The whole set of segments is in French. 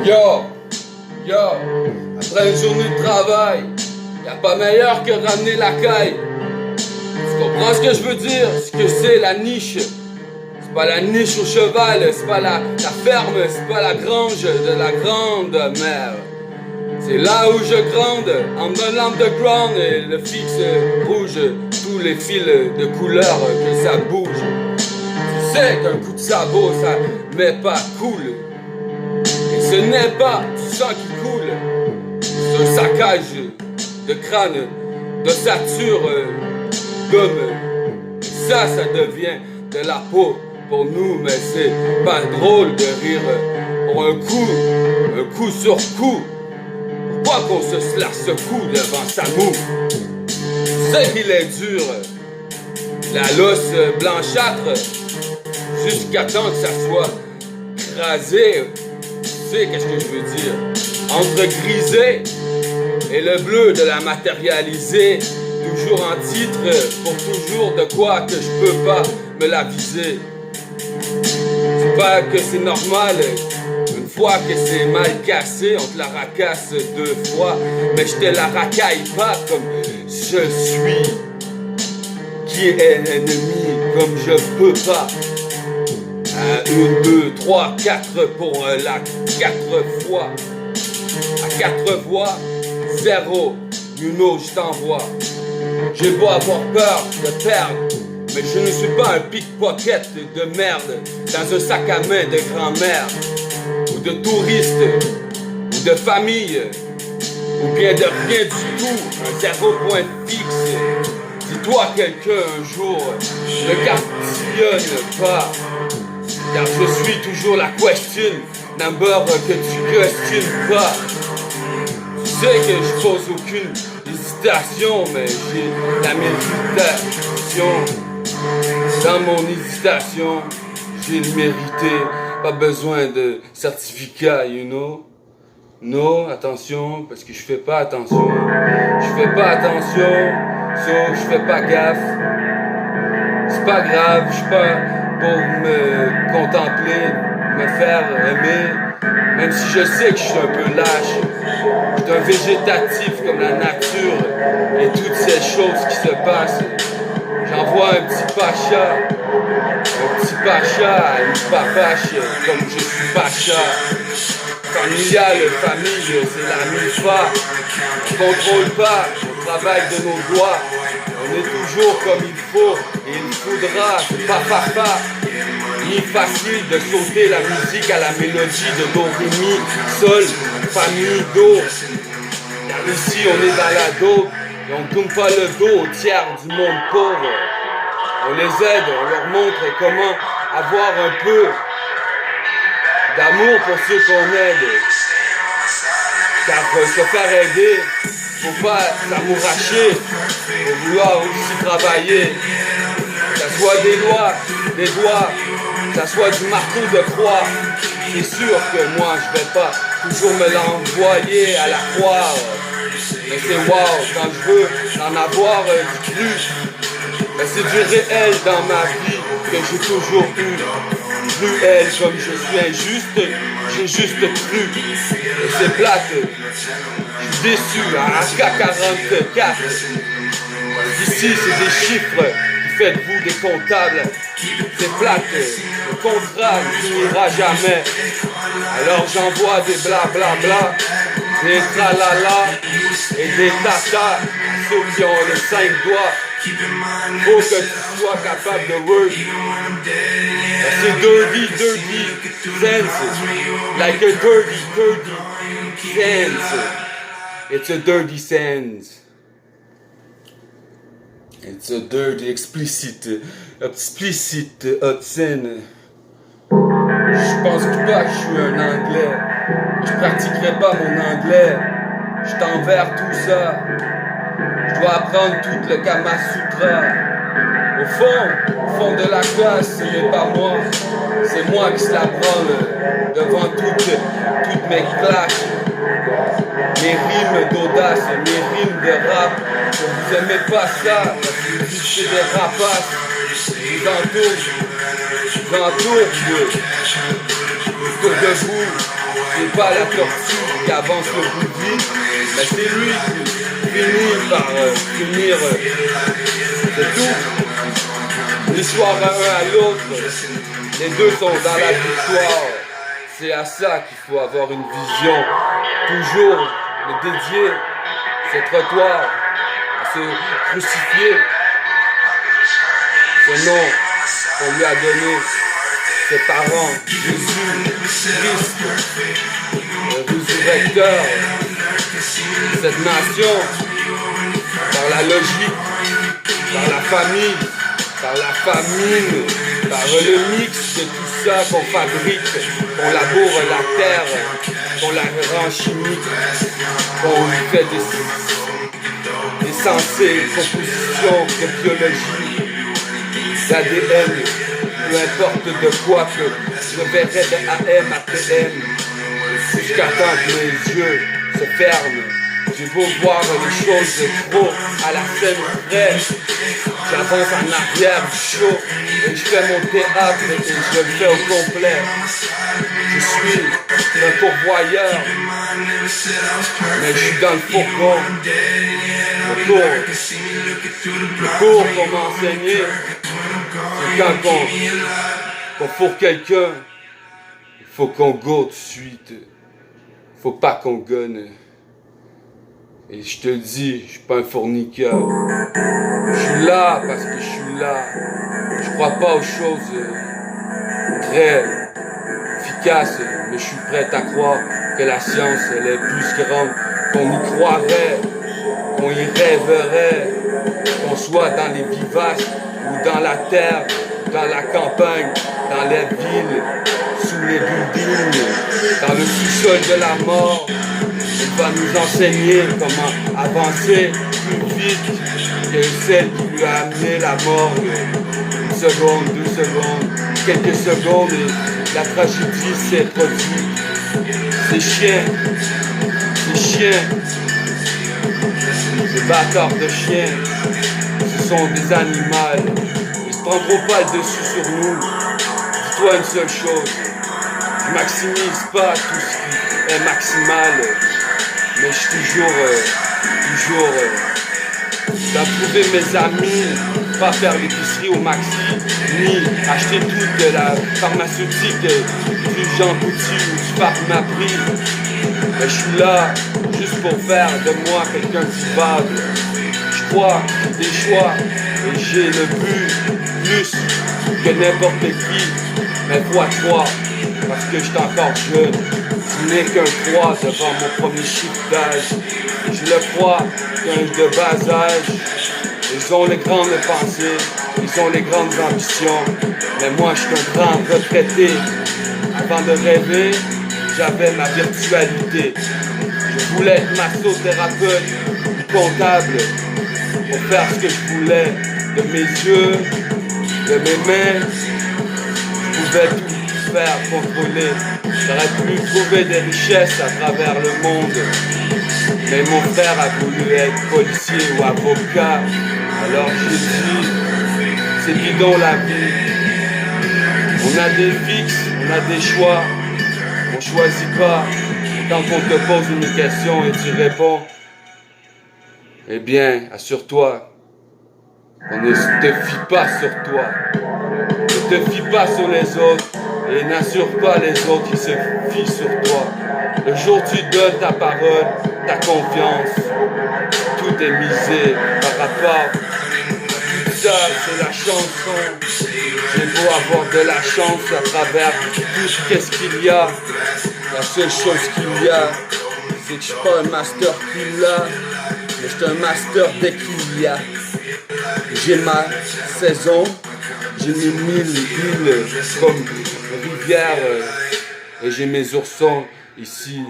Yo, après une journée de travail, y'a pas meilleur que ramener la caille. Tu comprends ce que je veux dire? Ce que c'est la niche. C'est pas la niche au cheval, c'est pas la ferme, c'est pas la grange de la grande mère. C'est là où je grande, en me lampe de ground et le fixe rouge, tous les fils de couleur que ça bouge. Tu sais qu'un coup de sabot ça met pas cool. Et ce n'est pas du sang qui coule, c'est un saccage de crâne, d'ossature, gomme. Ça devient de la peau pour nous, mais c'est pas drôle de rire pour un coup sur coup. Pourquoi qu'on se slash ce coup devant sa moue? Tu sais qu'il est dur, la losse blanchâtre, jusqu'à temps que ça soit crasé. Tu sais qu'est-ce que je veux dire? Entre grisé et le bleu de la matérialiser, toujours en titre, pour toujours de quoi que je peux pas me la viser. C'est pas que c'est normal, une fois que c'est mal cassé, on te la racasse deux fois, mais je te la racaille pas comme je suis, qui est l'ennemi comme je peux pas. 1, 2, 3, 4 pour la 4 fois. À 4 voix, 0, you know, je t'envoie. J'ai beau avoir peur de perdre, mais je ne suis pas un pickpocket de merde dans un sac à main de grand-mère, ou de touriste, ou de famille, ou bien de rien du tout, un 0 point fixe. Dis-toi quelqu'un un jour ne cartillonne pas, car je suis toujours la question number que tu questionnes pas. Tu sais que je pose aucune hésitation, mais j'ai la méditation. Dans mon hésitation, j'ai le mérité, pas besoin de certificat, you know. Non, attention, parce que je fais pas attention. Je fais pas attention, je fais pas gaffe. C'est pas grave, je suis pas pour me contempler, me faire aimer, même si je sais que je suis un peu lâche. Je suis un végétatif comme la nature et toutes ces choses qui se passent. J'envoie un petit pacha à une papache comme je suis pacha. Familial, famille, c'est la MIFA. On contrôle pas, on travaille de nos doigts. On est toujours comme il faut et il faudra, c'est pas papa. Ni facile de sauter la musique à la mélodie de do, ré, mi, sol, fa, mi, do. Car ici on est dans la dope et on tourne pas le dos au tiers du monde pauvre. On les aide, on leur montre comment avoir un peu d'amour pour ceux qu'on aide. Car se faire aider, faut pas s'amouracher, faut vouloir aussi travailler. Que ça soit des doigts, que ça soit du marteau de croix. C'est sûr que moi je vais pas toujours me l'envoyer à la croix. Mais c'est wow, quand je veux en avoir du cru. Mais c'est du réel dans ma vie que j'ai toujours eu. Cruel comme je suis injuste, j'ai juste cru. Et c'est plate, je suis déçu à AK-44. Ici c'est des chiffres qui faites vous des comptables. C'est plate, le contrat ne finira jamais. Alors j'envoie des blablabla, des tralala et des tata, ceux qui ont les 5 doigts. Faut que tu sois capable de work. C'est dirty sense. Like a dirty sense. It's a dirty sense. It's a dirty, explicit obscene. Je pense pas que je suis un anglais. Je pratiquerai pas mon anglais. Je t'envers tout ça. Je dois apprendre tout le Kama Sutra. Au fond de la classe, ce n'est pas moi. C'est moi qui se la branle devant toutes mes clashes. Mes rimes d'audace, mes rimes de rap. Vous aimez pas ça, parce que vous c'est des rapaces. Je vous entoure de vous. C'est pas la tortue qui avance le plus vite, mais c'est lui qui finit par finir. C'est tout. L'histoire d'un à l'autre, les deux sont dans la victoire. C'est à ça qu'il faut avoir une vision. Toujours le dédier, ce trottoir, à se crucifier. Ce nom qu'on lui a donné, ses parents, Jésus, Christ, le résurrecteur de cette nation, par la logique, par la famille, par la famine, par le mix de tout ça qu'on fabrique, qu'on laboure la terre, qu'on la rend chimique, qu'on lui fait des sensés, compositions de biologie, d'ADN, peu importe de quoi que je verrai de AM à PM, jusqu'à temps que mes yeux se ferment. J'ai beau voir les choses trop à la scène près, j'avance en arrière du show et je fais mon théâtre et je le fais au complet. Je suis un pourvoyeur, mais je suis dans le fourgon. Le cours qu'on m'a enseigné, c'est quand qu'on fourre quelqu'un, il faut qu'on go tout de suite. Faut pas qu'on gonne. Et je te le dis, je suis pas un fourniqueur. Je suis là parce que je suis là. Je crois pas aux choses très efficaces, mais je suis prêt à croire que la science, elle est plus grande, qu'on y croirait, qu'on y rêverait, qu'on soit dans les vivaces ou dans la terre, dans la campagne, dans les villes, sous les buildings, dans le sous-sol de la mort. Il va nous enseigner comment avancer plus vite que celle qui lui a amené la mort. Une seconde, 2 secondes, quelques secondes et la tragédie s'est produite. Ces chiens, ces bâtards de chiens, ce sont des animaux. Ils ne prendront pas le dessus sur nous. Dis-toi une seule chose, je maximise pas tout ce qui est maximal. Mais je suis toujours dans trouver mes amis, pas faire l'épicerie au maxi, ni acheter tout de la pharmaceutique du Jean Coutu ou du Pharmaprix. Mais je suis là juste pour faire de moi quelqu'un qui valable. Je crois des choix et j'ai le but plus que n'importe qui, mais fois 3, parce que je suis encore jeune. Je n'ai qu'un 3 devant mon premier chiffre d'âge. Je le crois qu'un de bas âge. Ils ont les grandes pensées, ils ont les grandes ambitions. Mais moi je suis un grand retraité. Avant de rêver, j'avais ma virtualité. Je voulais être massothérapeute ou comptable pour faire ce que je voulais. De mes yeux, de mes mains, je pouvais tout faire contrôler. J'aurais pu trouver des richesses à travers le monde. Mais mon frère a voulu être policier ou avocat. Alors j'ai dit, c'est bidon la vie. On a des fixes, on a des choix. On choisit pas. Et quand on te pose une question et tu réponds, eh bien, assure-toi qu'on ne te fie pas sur toi. Ne te fie pas sur les autres. Et n'assure pas les autres qui se fient sur toi. Le jour où tu donnes ta parole, ta confiance, tout est misé par rapport. Tout ça, c'est la chanson. J'ai beau avoir de la chance à travers tout ce qu'il y a. La seule chose qu'il y a, c'est que je suis pas un master killer, mais je suis un master dès qu'il y a. J'ai ma saison, j'ai mes 1000 îles comme rivière et j'ai mes oursons ici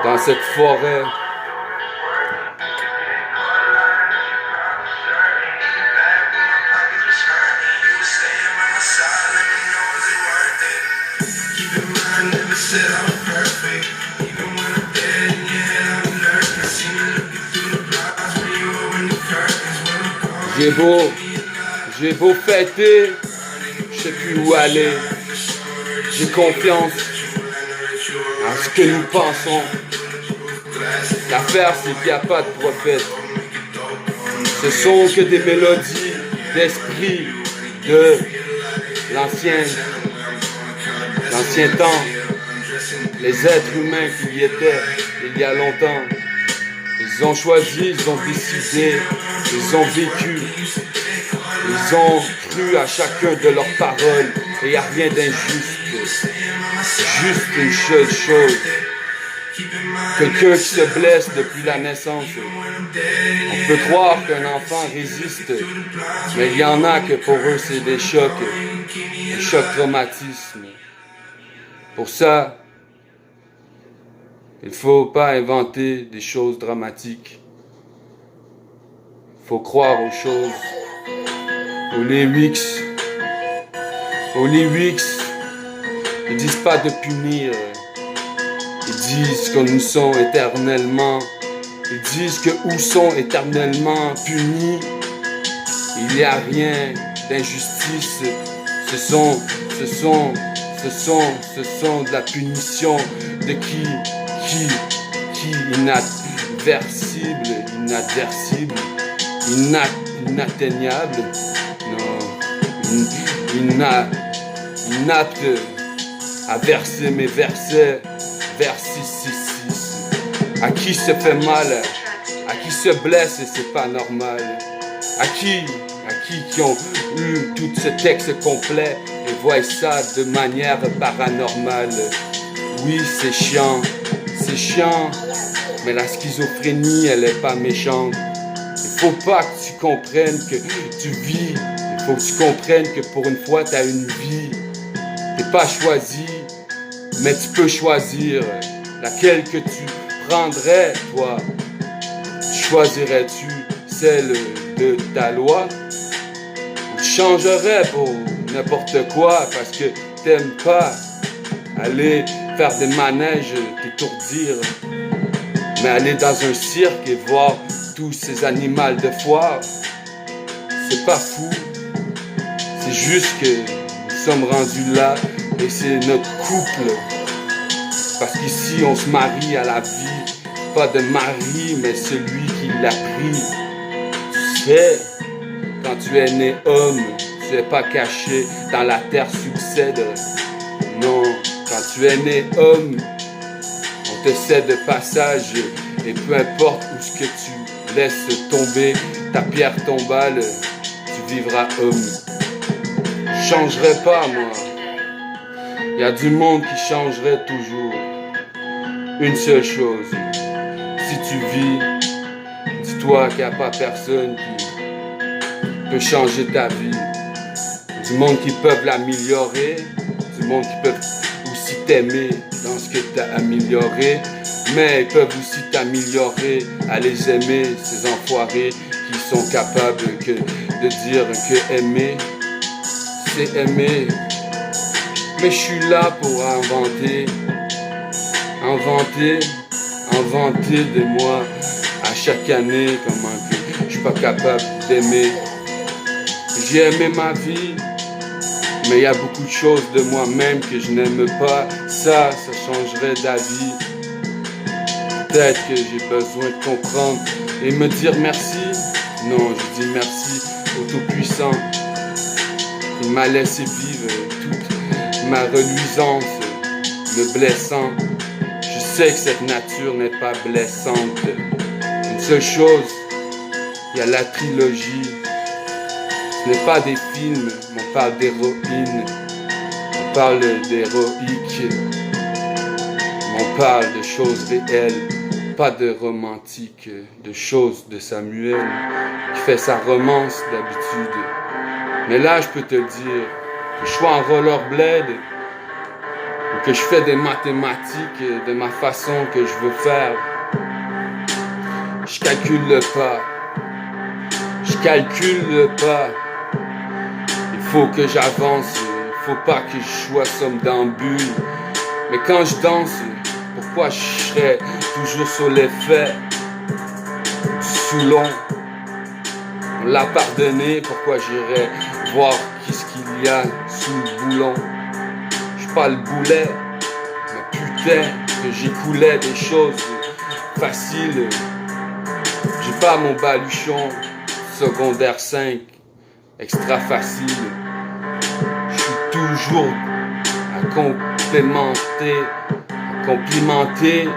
dans cette forêt. J'ai beau fêter, je sais plus où aller. J'ai confiance en ce que nous pensons. L'affaire, c'est qu'il n'y a pas de prophète. Ce sont que des mélodies d'esprit de l'ancien temps. Les êtres humains qui y étaient il y a longtemps. Ils ont choisi, ils ont décidé, ils ont vécu. Ils ont cru à chacun de leurs paroles et il n'y a rien d'injuste. Juste une seule chose. Quelqu'un qui se blesse depuis la naissance. On peut croire qu'un enfant résiste, mais il y en a que pour eux c'est des chocs, un choc traumatisme. Pour ça, il ne faut pas inventer des choses dramatiques. Il faut croire aux choses, aux lyrics. Aux lyrics, ils disent pas de punir. Ils disent que nous sommes éternellement. Ils disent que où sont éternellement punis. Il n'y a rien d'injustice. Ce sont de la punition de qui inatteignable, non, inapte à verser mes versets, vers 666. À qui se fait mal, à qui se blesse et c'est pas normal, à qui qui ont eu tout ce texte complet et voient ça de manière paranormale. Oui, c'est chiant, mais la schizophrénie, elle est pas méchante. Il faut pas que tu comprennes que tu vis, il faut que tu comprennes que pour une fois, tu as une vie. T'es pas choisi, mais tu peux choisir laquelle que tu prendrais, toi. Choisirais-tu celle de ta loi? Ou tu changerais pour n'importe quoi parce que t'aimes pas aller faire des manèges, t'étourdir, mais aller dans un cirque et voir tous ces animaux de foire, c'est pas fou. C'est juste que nous sommes rendus là et c'est notre couple. Parce qu'ici on se marie à la vie, pas de mari mais celui qui l'a pris. Tu sais, quand tu es né homme, tu n'es pas caché dans la terre sous le cèdre. Non, quand tu es né homme, on te cède passage et peu importe où ce que tu laisses tomber ta pierre tombale, tu vivras homme. Je changerai pas moi. Il y a du monde qui changerait toujours. Une seule chose, si tu vis, dis-toi qu'il n'y a pas personne qui peut changer ta vie. Du monde qui peut l'améliorer, du monde qui peut aussi t'aimer dans ce que tu as amélioré, mais ils peuvent aussi t'améliorer à les aimer, ces enfoirés qui sont capables de dire que aimer, c'est aimer. Mais je suis là pour inventer de moi à chaque année comment que je suis pas capable d'aimer. J'ai aimé ma vie, mais il y a beaucoup de choses de moi-même que je n'aime pas. Ça changerait d'avis. Peut-être que j'ai besoin de comprendre et me dire merci. Non, je dis merci au Tout-Puissant. Il m'a laissé vivre toute ma reluisance, me blessant. Je sais que cette nature n'est pas blessante. Une seule chose, il y a la trilogie. Ce n'est pas des films, on parle d'héroïne, on parle d'héroïque, on parle de choses réelles, pas de romantique, de choses de Samuel qui fait sa romance d'habitude. Mais là, je peux te dire que je sois en rollerblade ou que je fais des mathématiques de ma façon que je veux faire. Je calcule le pas. Il faut que j'avance, il faut pas que je sois somnambule. Mais quand je danse, pourquoi je serais toujours sur l'effet du Soulon? On l'a pardonné, pourquoi j'irais voir qu'est-ce qu'il y a sous le boulon? Je suis pas le boulet, mais putain, que j'écoulais des choses faciles. J'ai pas mon baluchon secondaire 5 extra facile. Je suis toujours à complimenter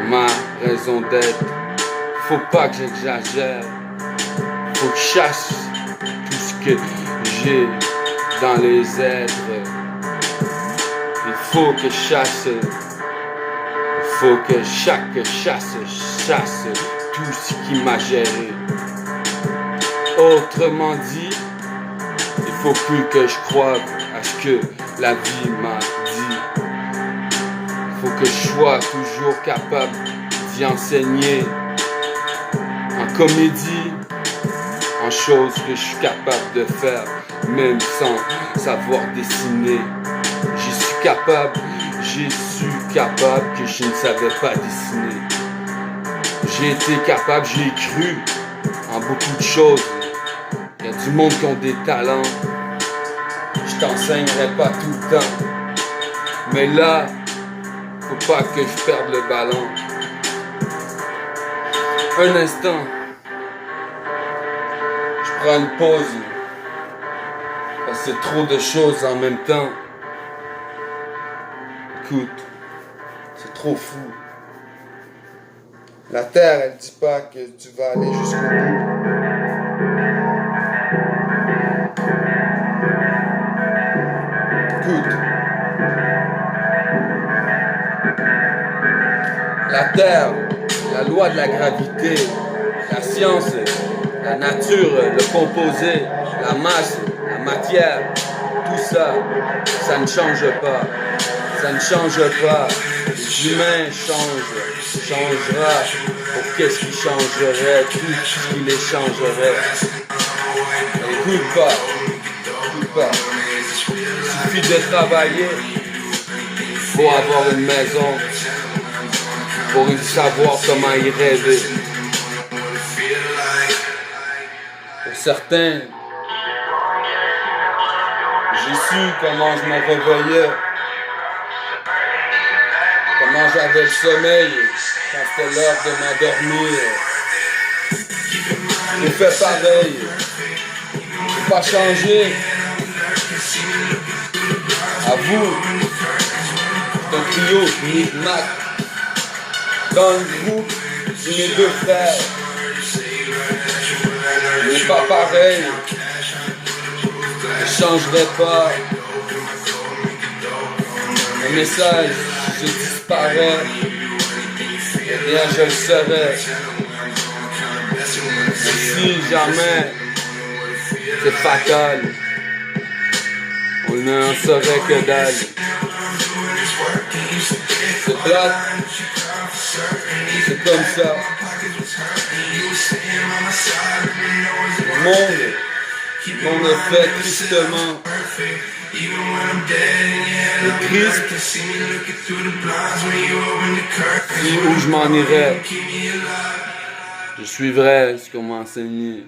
ma raison d'être. Faut pas que j'exagère. Faut que je chasse tout ce que j'ai dans les êtres. Il faut que je chasse. Il faut que chaque chasse tout ce qui m'a géré. Autrement dit, il faut plus que je croie à ce que la vie m'a dit. Il faut que je sois toujours capable d'y enseigner en comédie, en choses que je suis capable de faire, même sans savoir dessiner. J'ai su capable que je ne savais pas dessiner. J'ai été capable, j'ai cru en beaucoup de choses. Il y a du monde qui ont des talents. Je t'enseignerai pas tout le temps. Mais là, faut pas que je perde le ballon. Un instant. Je prends une pause. Parce que c'est trop de choses en même temps. Écoute, c'est trop fou. La terre, elle dit pas que tu vas aller jusqu'au bout. Écoute. La terre, la loi de la gravité, la science, la nature, le composé, la masse, la matière, tout ça, ça ne change pas. Ça ne change pas. Les humains changera. Pour qu'est-ce qui changerait? Tout ce qui les changerait. Écoute pas. Il suffit de travailler pour avoir une maison, pour savoir comment y rêver. Pour certains, j'ai su comment je me réveillais. Comment j'avais le sommeil quand c'était l'heure de m'endormir. J'ai fait pareil. J'ai pas changé. À vous, c'est un trio micmac. Dans le groupe, j'ai mes deux frères. On n'est pas pareil. Je changerai pas. Le message, je disparais. Eh bien, je le serai. Si jamais c'est fatal, on n'en saurait que dalle. C'est plate. C'est comme ça. Le monde est fait tristement. Le triste, si où je m'en irais, je suivrais ce qu'on m'a enseigné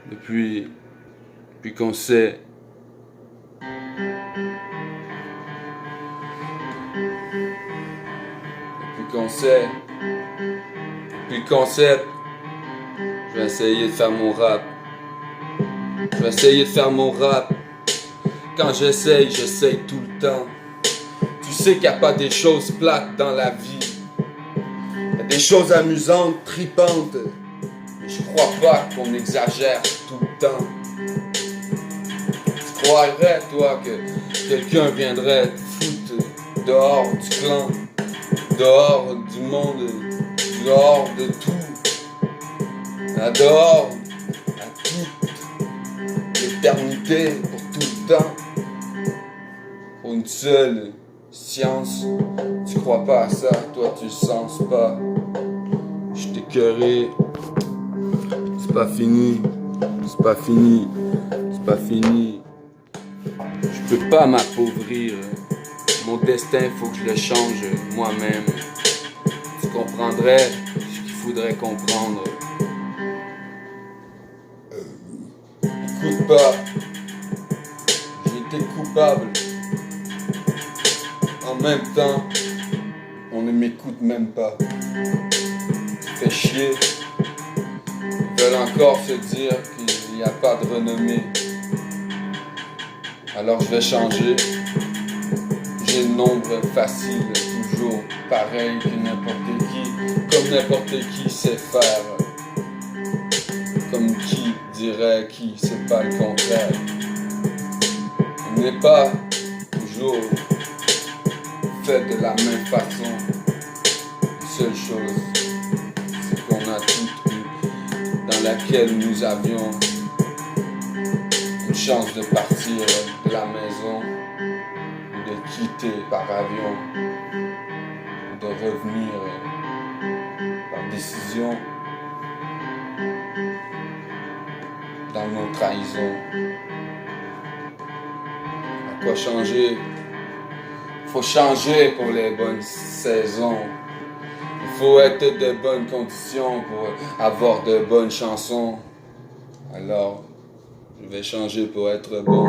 depuis qu'on sait. Depuis le concept, je vais essayer de faire mon rap. Quand j'essaye tout le temps. Tu sais qu'il n'y a pas des choses plates dans la vie. Il y a des choses amusantes, tripantes. Mais je crois pas qu'on exagère tout le temps. Tu croirais, toi, que quelqu'un viendrait te foutre dehors du clan, dehors du monde, dehors de tout, dehors à toute l'éternité, pour tout le temps, pour une seule science. Tu crois pas à ça, toi tu le sens pas. Je t'ai écœuré. C'est pas fini. Je peux pas m'appauvrir. Mon destin, faut que je le change moi-même. Tu comprendrais ce qu'il faudrait comprendre. Écoute pas. J'ai été coupable. En En même temps, on ne m'écoute même pas. Fait chier. Ils veulent encore se dire qu'il n'y a pas de renommée. Alors je vais changer. J'ai le nombre facile, toujours pareil que n'importe qui. Comme n'importe qui sait faire. Comme qui dirait qui, c'est pas le contraire. On n'est pas toujours fait de la même façon. La seule chose, c'est qu'on a tout eu, dans laquelle nous avions une chance de partir de la maison, ou de quitter par avion, ou de revenir par décision dans nos trahisons. À quoi changer? Faut changer pour les bonnes saisons. Il faut être de bonnes conditions pour avoir de bonnes chansons. Alors, je vais changer pour être bon.